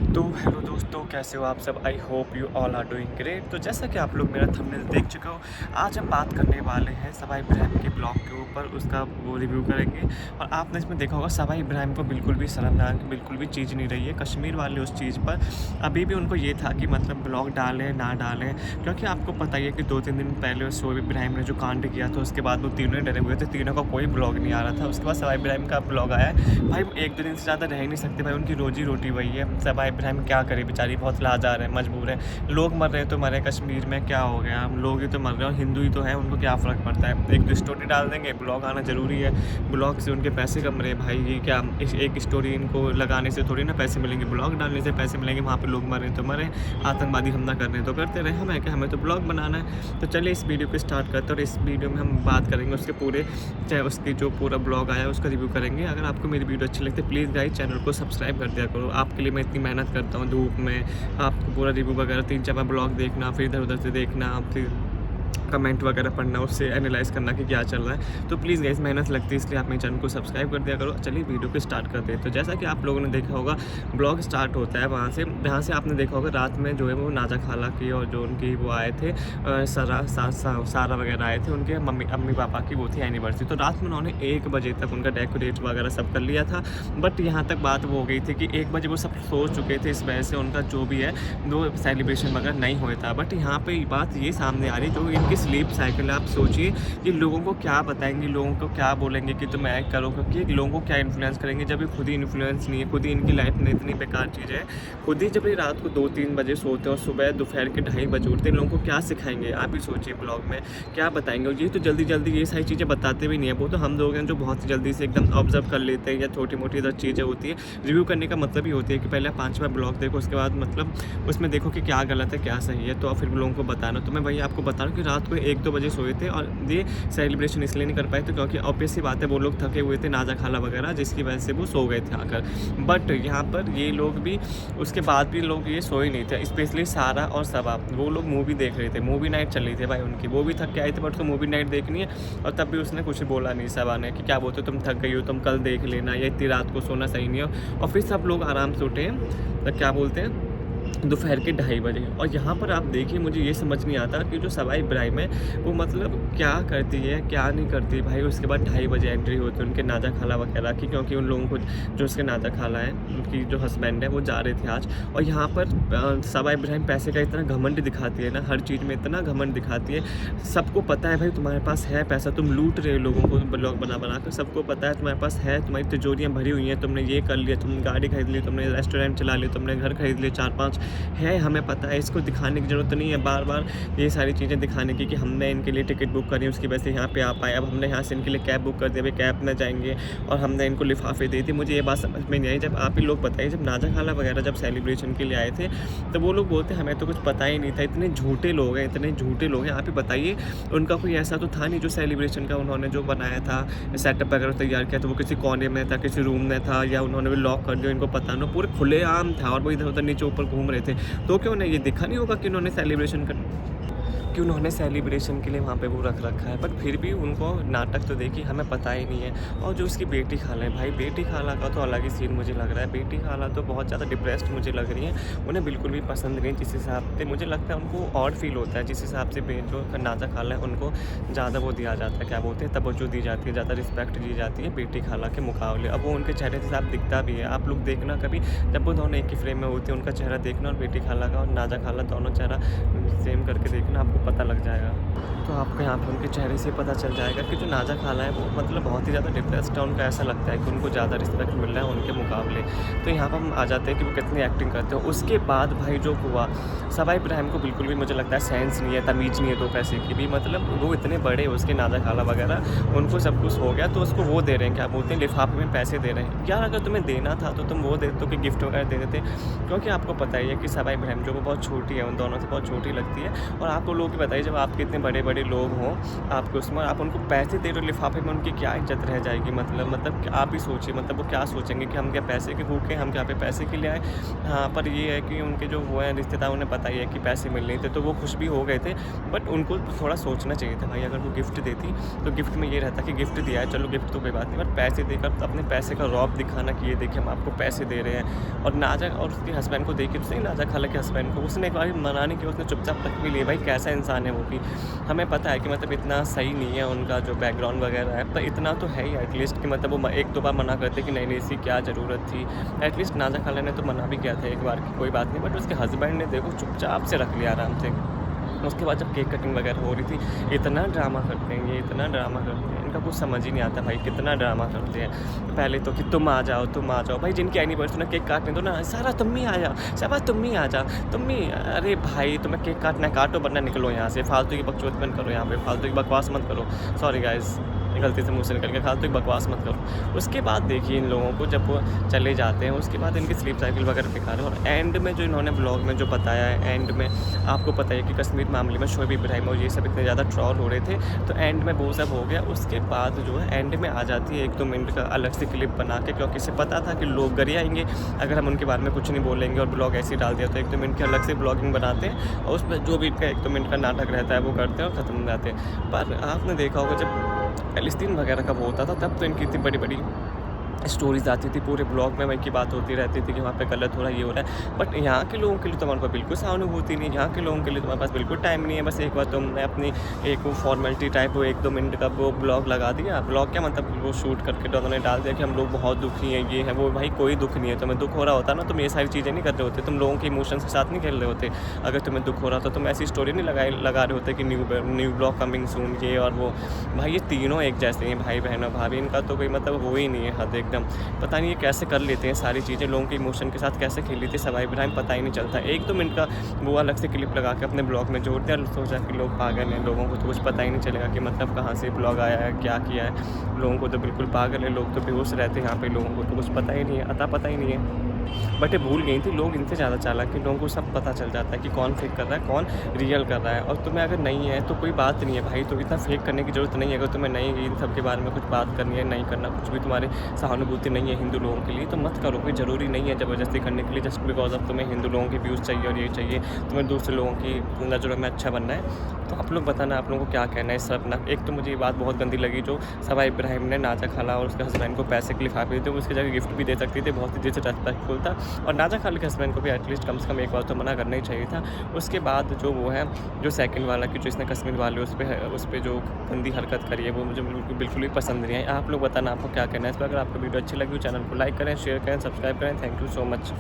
तो हेलो दोस्तों, कैसे हो आप सब। I hope you all are doing great. तो जैसा कि आप लोग मेरा थंबनेल देख चुके हो, आज हम बात करने वाले हैं सवाई इब्राहिम के ब्लॉग के ऊपर, उसका वो रिव्यू करेंगे। और आपने इसमें देखा होगा सवाई इब्राहिम को बिल्कुल भी शर्मनाक बिल्कुल भी चीज़ नहीं रही है कश्मीर वाले उस चीज़ पर। अभी भी उनको ये था कि मतलब ब्लॉग डालें ना डालें, क्योंकि आपको पता ही है कि 2-3 दिन पहले शोएब इब्राहिम ने जो कांड किया था, उसके बाद वो तीनों डरे हुए थे, तीनों का कोई ब्लॉग नहीं आ रहा था। उसके बाद सवाई इब्राहिम का ब्लॉग आया है। भाई 1-2 दिन से ज़्यादा रह ही नहीं सकते भाई, उनकी रोजी रोटी वही है। सवाई इब्राहिम क्या करे, बेचारी बहुत लाचार है, मजबूर है। लोग मर रहे हैं तो मरे, कश्मीर में क्या हो गया, हम लोग ही तो मर रहे हैं और हिंदू ही तो हैं, उनको क्या फ़र्क पड़ता है। एक तो स्टोरी डाल देंगे, ब्लॉग आना ज़रूरी है, ब्लॉग से उनके पैसे कम रहे भाई। ये क्या एक स्टोरी इनको लगाने से थोड़ी ना पैसे मिलेंगे, ब्लॉग डालने से पैसे मिलेंगे। वहाँ पे लोग मर रहे हैं तो मरे, आतंकवादी हमला कर रहे हैं तो करते रहे, हमें क्या, हमें तो ब्लॉग बनाना है। तो चलिए इस वीडियो को स्टार्ट करते हैं और इस वीडियो में हम बात करेंगे उसके पूरे, चाहे उसकी जो पूरा ब्लॉग आया उसका रिव्यू करेंगे। अगर आपको मेरी वीडियो अच्छी लगती है प्लीज़ गाइस चैनल को सब्सक्राइब कर दिया करो। आपके लिए मैं इतनी मेहनत करता हूँ धूप में, आपको पूरा रिव्यू वगैरह 3-4 बार ब्लॉग देखना, फिर इधर-उधर से देखना, फिर कमेंट वगैरह पढ़ना, उससे एनालाइज़ करना कि क्या चल रहा है। तो प्लीज़ गाइस मेहनत लगती है, इसलिए आप मेरे चैनल को सब्सक्राइब कर दिया करो। चलिए वीडियो को स्टार्ट करते हैं। तो जैसा कि आप लोगों ने देखा होगा, ब्लॉग स्टार्ट होता है वहाँ से, जहाँ से आपने देखा होगा रात में जो है वो नाज़ा खाला की और जो उनकी वो आए थे सारा वगैरह आए थे, उनके अम्मी पापा की वो थी एनिवर्सरी। तो रात में उन्होंने 1 बजे तक उनका डेकोरेट वगैरह सब कर लिया था। बट यहाँ तक बात वो हो गई थी कि 1 बजे वो सब सो चुके थे, इस वजह से उनका जो भी है वो सेलिब्रेशन वगैरह नहीं हुआ था। बट यहाँ पे बात ये सामने आ रही, जो इनकी स्लीप साइकिल है, आप सोचिए कि लोगों को क्या बताएंगे, लोगों को क्या बोलेंगे कि तुम ऐड करो, क्योंकि लोगों को क्या इन्फ्लुएंस करेंगे जब ये खुद ही इन्फ्लुएंस नहीं है, खुद ही इनकी लाइफ में इतनी बेकार चीज़ है। खुद ही जब ये रात को 2-3 बजे सोते हैं और सुबह दोपहर के 2:30 बजे उठते हैं, लोगों को क्या सिखाएंगे आप ही सोचिए, ब्लॉग में क्या बताएंगे। और ये तो जल्दी जल्दी ये सारी चीज़ें बताते भी नहीं है, वो तो हम लोग हैं जो बहुत जल्दी से एकदम ऑब्जर्व कर लेते हैं, या छोटी मोटी इधर चीज़ें होती है। रिव्यू करने का मतलब ही होती है कि पहले 5 बार ब्लॉग देखो, उसके बाद मतलब उसमें देखो कि क्या गलत है क्या सही है, तो फिर लोगों को बताना। तो मैं वही आपको बता रहा हूँ कि रात को 1-2 बजे सोए थे और ये सेलिब्रेशन इसलिए नहीं कर पाए थे क्योंकि ऑब्वियस सी बात है, वो लोग थके हुए थे, नाज़ा खाला वगैरह, जिसकी वजह से वो सो गए थे आकर। बट यहाँ पर ये लोग भी, उसके बाद भी लोग ये सोए नहीं थे, स्पेशली सारा और सबा, वो लोग मूवी देख रहे थे, मूवी नाइट चल रही थी भाई उनकी। वो भी थक के आए थे बट उसको मूवी नाइट देखनी है, और तब भी उसने कुछ बोला नहीं सबा ने कि क्या बोलते तुम थक गई हो, तुम कल देख लेना, या इतनी रात को सोना सही नहीं हो। और फिर सब लोग आराम से उठे, तो क्या बोलते हैं, दोपहर के 2:30 बजे। और यहाँ पर आप देखिए, मुझे ये समझ नहीं आता कि जो सवाई इब्राहिम है वो मतलब क्या करती है क्या नहीं करती भाई। उसके बाद 2:30 बजे एंट्री होती है उनके नाज़ा खाला वगैरह की, क्योंकि उन लोगों को जो उसके नाज़ा खाला है, उनकी जो हस्बैंड है, वो जा रहे थे आज। और यहाँ पर सवाई इब्राहिम पैसे का इतना घमंड दिखाती है ना, हर चीज़ में इतना घमंड दिखाती है। सबको पता है भाई तुम्हारे पास है पैसा, तुम लूट रहे हो लोगों को ब्लॉग बना कर, सबको पता है तुम्हारे पास है, तुम्हारी तिजोरियाँ भरी हुई हैं, तुमने ये कर लिया, तुमने गाड़ी खरीद ली, तुमने रेस्टोरेंट चला लिया, तुमने घर खरीद लिए 4-5 है, हमें पता है। इसको दिखाने की ज़रूरत नहीं है बार बार ये सारी चीज़ें दिखाने की कि हमने इनके लिए टिकट बुक करी, उसकी वजह से यहाँ पे आ पाए, अब हमने यहाँ से इनके लिए कैब बुक कर दी, अभी कैब में जाएंगे, और हमने इनको लिफाफे दे दी। मुझे ये बात समझ में नहीं आई। जब आप ही लोग बताइए, जब नाज़ा खाला वगैरह जब सेलिब्रेशन के लिए आए थे, तो वो लोग बोलते हमें तो कुछ पता ही नहीं था। इतने झूठे लोग हैं, इतने झूठे लोग हैं। आप ही बताइए, उनका कोई ऐसा तो था नहीं जो सेलिब्रेशन का उन्होंने जो बनाया था, सेटअप वगैरह तैयार किया था, वो किसी कोने में था, किसी रूम में था, या उन्होंने भी लॉक कर दिया, इनको पता ना, पूरे खुलेआम था और वो इधर उधर नीचे ऊपर घूम रहे थे। तो क्यों नहीं ये दिखा नहीं होगा कि उन्होंने सेलिब्रेशन के लिए वहाँ पे वो रख रखा है। बट फिर भी उनको नाटक तो देखिए, हमें पता ही नहीं है। और जो उसकी बेटी खाला है भाई, बेटी खाला का तो अलग ही सीन मुझे लग रहा है। बेटी खाला तो बहुत ज़्यादा डिप्रेस्ड मुझे लग रही है, उन्हें बिल्कुल भी पसंद नहीं। जिस हिसाब से मुझे लगता है उनको ऑड फील होता है, जिस हिसाब से जो नाज़ा खाला है उनको ज़्यादा वो दिया जाता है, क्या बोलते हैं, तवज्जो दी जाती है, ज़्यादा रिस्पेक्ट दी जाती है बेटी खाला के मुकाबले। अब वो उनके चेहरे से साफ दिखता भी है, आप लोग देखना कभी, जब वो दोनों एक ही फ्रेम में होते हैं, उनका चेहरा देखना, और बेटी खाला का और नाज़ा खाला दोनों चेहरा सेम करके देखना, आपको पता लग जाएगा। तो आपको यहाँ पे उनके चेहरे से पता चल जाएगा कि जो नाज़ा खाला है वो मतलब बहुत ही ज़्यादा डिप्रेस्ड है। उनको ऐसा लगता है कि उनको ज़्यादा रिस्पेक्ट मिल रहा है उनके मुकाबले। तो यहाँ पर हम आ जाते हैं कि वो कितनी एक्टिंग करते हैं। उसके बाद भाई जो हुआ, सवाई इब्राहिम को बिल्कुल भी मुझे लगता है सेंस नहीं है, तमीज़ नहीं है 2 पैसे की भी। मतलब वो इतने बड़े उसके नाज़ा खाला वगैरह, उनको सब कुछ हो गया तो उसको वो दे रहे हैं, क्या बोलते हैं, लिफाफे में पैसे दे रहे हैं। यार अगर तुम्हें देना था तो तुम वो दे दो कि गिफ्ट वगैरह दे देते, क्योंकि आपको पता ही है कि सवाई इब्राहिम जो वो बहुत छोटी है, उन दोनों से बहुत छोटी लगती है। और आपको लोग लोग ही बताइए, जब आपके इतने बड़े-बड़े लोग हों, आपके उसमें आप उनको पैसे दे रहे हो लिफ़ाफ़े में, उनकी क्या इज़्ज़त रह जाएगी? मतलब कि आप ही सोचिए, मतलब वो क्या सोचेंगे कि हम क्या पैसे के भूखे हैं, हम क्या पे पैसे के लिए आए? हाँ, पर ये है कि उनके जो वो हैं रिश्तेदार, उन्हें पता ही है कि पैसे मिल नहीं थे, तो वो खुश भी हो गए थे। बट उनको थोड़ा सोचना चाहिए था भाई, अगर वो गिफ्ट देती, तो गिफ्ट में ये रहता कि गिफ्ट दिया है, चलो गिफ्ट तो कोई बात नहीं, बट पैसे देकर अपने पैसे का रौब दिखाना कि ये देखिए हम आपको पैसे दे रहे हैं। और नाज़ा और उसके हस्बैंड को देख के, तो सही नाज़ा खाला के हस्बैंड को उसने एक बार मना नहीं किया, उसने चुपचाप रख भी लिया। भाई कैसा इंसान है वो भी। हमें पता है कि मतलब इतना सही नहीं है उनका जो बैकग्राउंड वगैरह है, पर इतना तो है ही एटलीस्ट कि मतलब वो 1-2 बार मना करते कि नहीं-नहीं इसकी क्या ज़रूरत थी। एटलीस्ट नाज़ा खाला ने तो मना भी किया था एक बार कि कोई बात नहीं, बट उसके हस्बैंड ने देखो चुपचाप से रख लिया आराम से। उसके बाद जब केक कटिंग वगैरह हो रही थी, इतना ड्रामा करते हैं ये, इतना ड्रामा करते हैं, इनका कुछ समझ ही नहीं आता भाई, कितना ड्रामा करते हैं। पहले तो कि तुम आ जाओ, तुम आ जाओ। भाई जिनकी एनिवर्सरी ना केक काटने दो ना, सारा तुम ही आ जाओ, शाबाश तुम ही आ जा, तुम ही। अरे भाई तुम्हें केक काटना है काटो, वरना निकलो यहाँ से, फालतू की बकचोदी मत करो यहाँ पे, फालतू की बकवास मत करो। सॉरी गाइज़, गलती से मुँह से निकल गया, फालतू की बकवास मत करो। उसके बाद देखिए इन लोगों को जब वो चले जाते हैं, उसके बाद इनकी स्लीप साइकिल वगैरह बेकार है। और एंड में जो इन्होंने ब्लॉग में जो बताया है, एंड में आपको पता है कि कश्मीर मामले में शोएब इब्राहिम और ये सब इतने ज़्यादा ट्रोल हो रहे थे, तो एंड में वो सब हो गया। उसके बाद जो है एंड में आ जाती है 1-2 मिनट का अलग से क्लिप बना के, क्योंकि इसे पता था कि लोग गरियाएँगे अगर हम उनके बारे में कुछ नहीं बोलेंगे और ब्लॉग ऐसे ही डाल दिया, तो 1-2 मिनट की अलग से ब्लॉगिंग बनाते हैं और उसमें जो भी इनका 1-2 मिनट का नाटक रहता है वो करते हैं और ख़त्म हो जाते हैं। पर आपने देखा होगा जब फ़िलिस्तीन वगैरह का वो होता था, तब तो इनकी इतनी बड़ी-बड़ी स्टोरीज़ आती थी, पूरे ब्लॉग में वही की बात होती रहती थी कि वहाँ पे गलत हो रहा है, ये हो रहा है। बट यहाँ के लोगों के लिए तुम्हारे पास बिल्कुल सहानुभूति नहीं है, यहाँ के लोगों के लिए तुम्हारे पास बिल्कुल टाइम नहीं है। बस एक बार तुमने अपनी एक वो फॉर्मेलिटी टाइप वो 1-2 मिनट का वो ब्लॉग लगा दिया। ब्लॉग क्या मतलब वो शूट करके तो उन्होंने डाल दिया कि हम लोग बहुत दुखी हैं, ये है वो। भाई कोई दुःख नहीं है, तुम्हें दुःख हो रहा होता ना, तुम ये सारी चीज़ें नहीं कर रहे होते, तुम लोगों के इमोशंस के साथ नहीं खेल रहे होते। अगर तुम्हें दुःख हो रहा था, तुम ऐसी स्टोरी नहीं लगा रहे होते कि न्यू ब्लॉग कमिंग सून ये और वो। भाई ये तीनों एक जैसे हैं, भाई बहन और भाभी, इनका तो कोई मतलब हो ही नहीं है हद एकदम। पता नहीं ये कैसे कर लेते हैं सारी चीज़ें, लोगों के इमोशन के साथ कैसे खेल लेते हैं शोएब इब्राहिम, पता ही नहीं चलता। 1-2 मिनट का वो अलग से क्लिप लगा के अपने ब्लॉग में जोड़ दिया और सोचा कि लोग पागल हैं, लोगों को तो कुछ पता ही नहीं चलेगा कि मतलब कहाँ से ब्लॉग आया है, क्या किया है। लोगों को तो बिल्कुल पागल है, लोग तो बेहोश रहते हैं यहाँ पे, लोगों को तो कुछ पता ही नहीं है, अता पता ही नहीं है। बट ये भूल गई थी, लोग इनसे ज़्यादा चालाक हैं, लोगों को सब पता चल जाता है कि कौन फेक कर रहा है, कौन रियल कर रहा है। और तुम्हें अगर नहीं है तो कोई बात नहीं है भाई, तो इतना फेक करने की ज़रूरत नहीं है। अगर तुम्हें नहीं इन सब के बारे में कुछ बात करनी है, नहीं करना कुछ भी, तुम्हारे सहानुभूति नहीं है हिंदू लोगों के लिए, तो मत करो। कोई ज़रूरी नहीं है ज़बरदस्ती करने के लिए, जस्ट बिकॉज ऑफ तुम्हें हिंदू लोगों के व्यूज़ चाहिए और ये चाहिए, तुम्हें दूसरे लोगों की नज़रों में अच्छा बनना है। तो आप लोग बताना आप लोगों को क्या कहना है इस सब ना। एक तो मुझे ये बात बहुत गंदी लगी जो शोएब इब्राहिम ने नाज़ा खाला और उसके हस्बैंड को पैसे के लिफाफे दिए थे, उसकी जगह गिफ्ट भी दे सकती थी, बहुत ही डिसरिस्पेक्टफुल था। और नाज़ा खाला के हस्बैंड को भी एटलीस्ट कम से कम एक बार तो मना करना ही चाहिए था। उसके बाद जो वो है, जो सेकंड वाला कि जो इसने कश्मीर वाले उस पे जो गंदी हरकत करी है, वो मुझे बिल्कुल भी पसंद नहीं आई। आप लोग बताना आपको क्या कहना है इस पर। अगर आपको वीडियो अच्छी लगी हो, चैनल को लाइक करें, शेयर करें, सब्सक्राइब करें। Thank you so much.